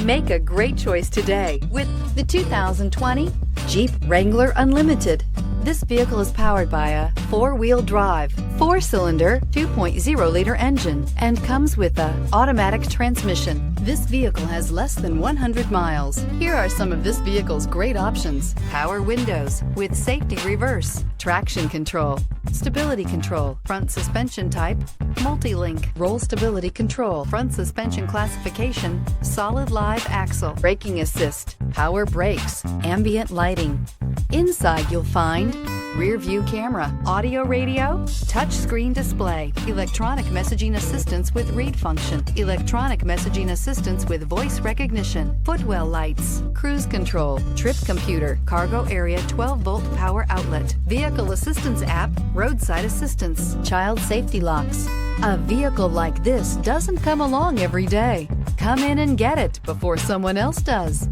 Make a great choice today with the 2020 Jeep Wrangler Unlimited. This vehicle is powered by a four-wheel drive, four-cylinder, 2.0-liter engine and comes with a automatic transmission. This vehicle has less than 100 miles. Here are some of this vehicle's great options: power windows with safety reverse, traction control, stability control, front suspension type, multi-link, roll stability control, front suspension classification, solid live axle, braking assist, power brakes, ambient lighting. Inside you'll find rear view camera, audio radio, touch screen display, electronic messaging assistance with read function, electronic messaging assistance with voice recognition, footwell lights, cruise control, trip computer, cargo area 12-volt power outlet, vehicle assistance app, roadside assistance, child safety locks. A vehicle like this doesn't come along every day. Come in and get it before someone else does.